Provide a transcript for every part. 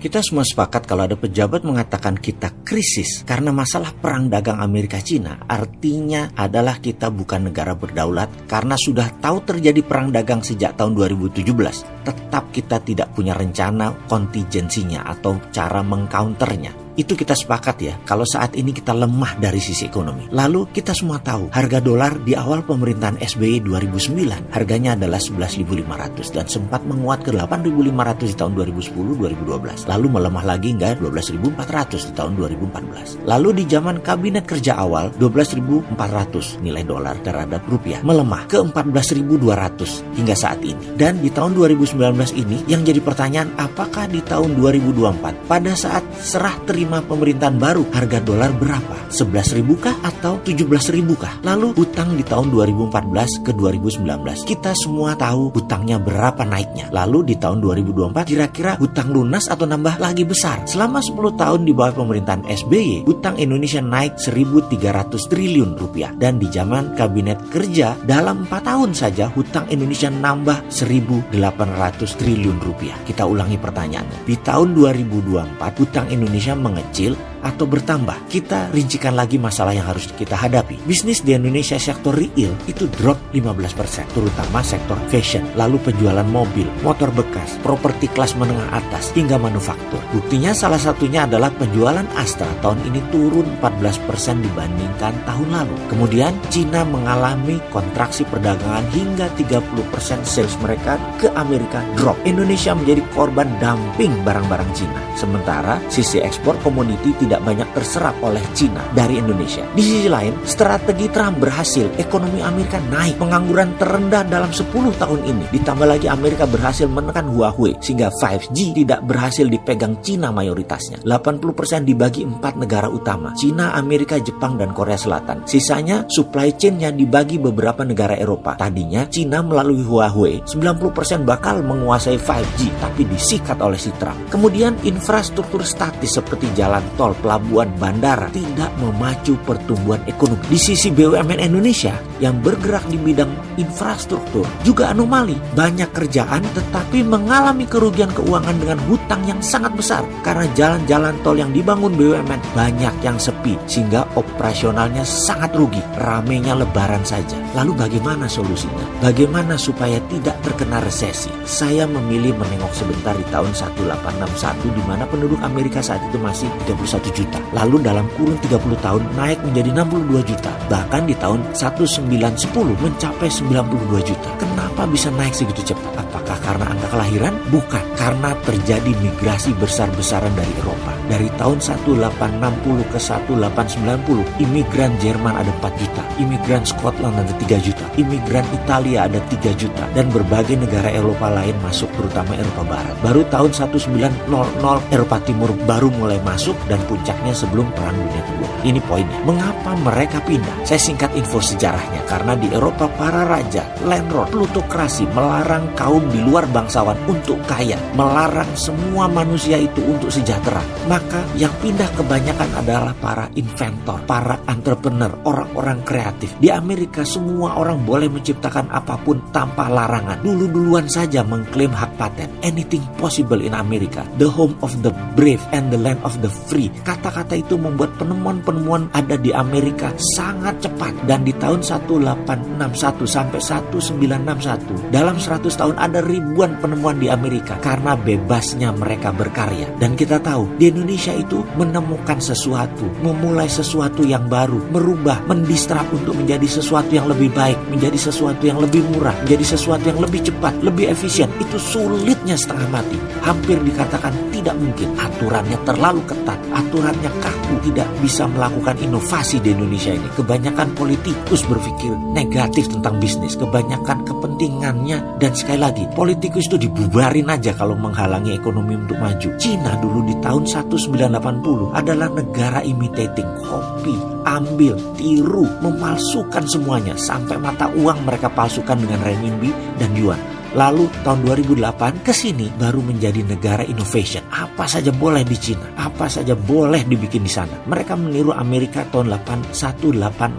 Kita semua sepakat kalau ada pejabat mengatakan kita krisis karena masalah perang dagang Amerika-China, artinya adalah kita bukan negara berdaulat karena sudah tahu terjadi perang dagang sejak tahun 2017. Tetap kita tidak punya rencana kontingensinya atau cara mengcounternya. Itu kita sepakat ya, kalau saat ini kita lemah dari sisi ekonomi. Lalu kita semua tahu, harga dolar di awal pemerintahan SBY 2009, harganya adalah 11.500 dan sempat menguat ke 8.500 di tahun 2010-2012. Lalu melemah lagi hingga 12.400 di tahun 2014. Lalu di zaman kabinet kerja awal, 12.400 nilai dolar terhadap rupiah, melemah ke 14.200 hingga saat ini. Dan di tahun 2019 ini, yang jadi pertanyaan, apakah di tahun 2024, pada saat serah terima pemerintahan baru, harga dolar berapa? 11.000 kah atau 17.000 kah? Lalu hutang di tahun 2014 ke 2019. Kita semua tahu hutangnya berapa naiknya. Lalu di tahun 2024 kira-kira hutang lunas atau nambah lagi besar? Selama 10 tahun di bawah pemerintahan SBY, hutang Indonesia naik 1.300 triliun rupiah. Dan di zaman kabinet kerja, dalam 4 tahun saja hutang Indonesia nambah 1.800 triliun rupiah. Kita ulangi pertanyaannya. Di tahun 2024 hutang Indonesia mengecil atau bertambah? Kita rincikan lagi masalah yang harus kita hadapi. Bisnis di Indonesia sektor real itu drop 15%, terutama sektor fashion, lalu penjualan mobil, motor bekas, properti kelas menengah atas, hingga manufaktur. Buktinya salah satunya adalah penjualan Astra tahun ini turun 14% dibandingkan tahun lalu. Kemudian Cina mengalami kontraksi perdagangan hingga 30% sales mereka ke Amerika drop. Indonesia menjadi korban dumping barang-barang Cina. Sementara sisi ekspor komoditi tidak banyak terserap oleh Cina dari Indonesia. Di sisi lain, strategi Trump berhasil, ekonomi Amerika naik, pengangguran terendah dalam 10 tahun ini. Ditambah lagi Amerika berhasil menekan Huawei sehingga 5G tidak berhasil dipegang Cina mayoritasnya. 80% dibagi 4 negara utama, Cina, Amerika, Jepang, dan Korea Selatan. Sisanya supply chain-nya dibagi beberapa negara Eropa. Tadinya Cina melalui Huawei 90% bakal menguasai 5G, tapi disikat oleh si Trump. Kemudian infrastruktur statis seperti jalan tol, pelabuhan, bandara tidak memacu pertumbuhan ekonomi. Di sisi BUMN Indonesia yang bergerak di bidang infrastruktur juga anomali. Banyak kerjaan tetapi mengalami kerugian keuangan dengan hutang yang sangat besar karena jalan-jalan tol yang dibangun BUMN banyak yang sepi sehingga operasionalnya sangat rugi. Ramenya lebaran saja. Lalu bagaimana solusinya? Bagaimana supaya tidak terkena resesi? Saya memilih menengok sebentar di tahun 1861 di mana penduduk Amerika saat itu masih 31 juta. Lalu dalam kurun 30 tahun naik menjadi 62 juta. Bahkan di tahun 1910 mencapai 92 juta. Kenapa bisa naik segitu cepat? Apakah karena angka kelahiran? Bukan. Karena terjadi migrasi besar-besaran dari Eropa. Dari tahun 1860 ke 1890, imigran Jerman ada 4 juta. Imigran Scotland ada 3 juta. Imigran Italia ada 3 juta. Dan berbagai negara Eropa lain masuk, terutama Eropa Barat. Baru tahun 1900 Eropa Timur baru mulai masuk dan puncaknya sebelum Perang Dunia Kedua. Ini poinnya. Mengapa mereka pindah? Saya singkat info sejarahnya. Karena di Eropa para raja, landlord, plutokrasi melarang kaum di luar bangsawan untuk kaya. Melarang semua manusia itu untuk sejahtera. Maka yang pindah kebanyakan adalah para inventor, para entrepreneur, orang-orang kreatif. Di Amerika semua orang boleh menciptakan apapun tanpa larangan. Dulu-duluan saja mengklaim hak paten. Anything possible in America. The home of the brave and the land of the free. Kata-kata itu membuat penemuan-penemuan ada di Amerika sangat cepat. Dan di tahun 1861 sampai 1961, dalam 100 tahun ada ribuan penemuan di Amerika karena bebasnya mereka berkarya. Dan kita tahu di Indonesia itu menemukan sesuatu, memulai sesuatu yang baru, merubah, mendistrap untuk menjadi sesuatu yang lebih baik, menjadi sesuatu yang lebih murah, menjadi sesuatu yang lebih cepat, lebih efisien. Itu sulitnya setengah mati. Hampir dikatakan tidak mungkin. Aturannya terlalu ketat, aturannya kaku, tidak bisa melakukan inovasi di Indonesia ini. Kebanyakan politikus berpikir negatif tentang bisnis, kebanyakan kepentingannya, dan sekali lagi politikus itu dibubarin aja kalau menghalangi ekonomi untuk maju. Cina dulu di tahun 1980 adalah negara imitating, copy, ambil, tiru, memalsukan semuanya sampai mata uang mereka palsukan dengan renminbi dan yuan. Lalu tahun 2008 ke sini baru menjadi negara innovation. Apa saja boleh di Cina, apa saja boleh dibikin di sana. Mereka meniru Amerika tahun 1860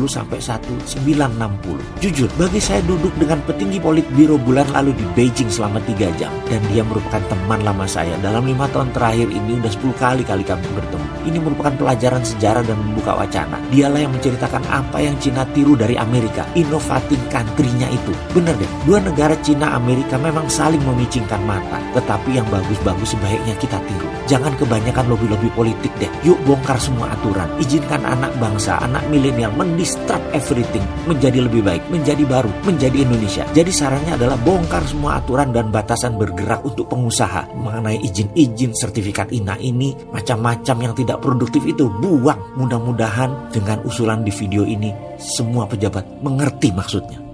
sampai 1960. Jujur, bagi saya duduk dengan petinggi Politbiro bulan lalu di Beijing selama 3 jam. Dan dia merupakan teman lama saya. Dalam 5 tahun terakhir ini udah 10 kali kami bertemu. Ini merupakan pelajaran sejarah dan membuka wacana. Dialah yang menceritakan apa yang Cina tiru dari Amerika. Inovatif country-nya itu. Bener deh, dua negara Cina Amerika memang saling memicingkan mata. Tetapi yang bagus-bagus sebaiknya kita tiru. Jangan kebanyakan lobby-lobby politik deh. Yuk bongkar semua aturan. Izinkan anak bangsa, anak milenial mendisrupt everything. Menjadi lebih baik, menjadi baru, menjadi Indonesia. Jadi sarannya adalah bongkar semua aturan dan batasan bergerak untuk pengusaha. Mengenai izin-izin, sertifikat INA ini, macam-macam yang tidak produktif itu buang. Mudah-mudahan dengan usulan di video ini semua pejabat mengerti maksudnya.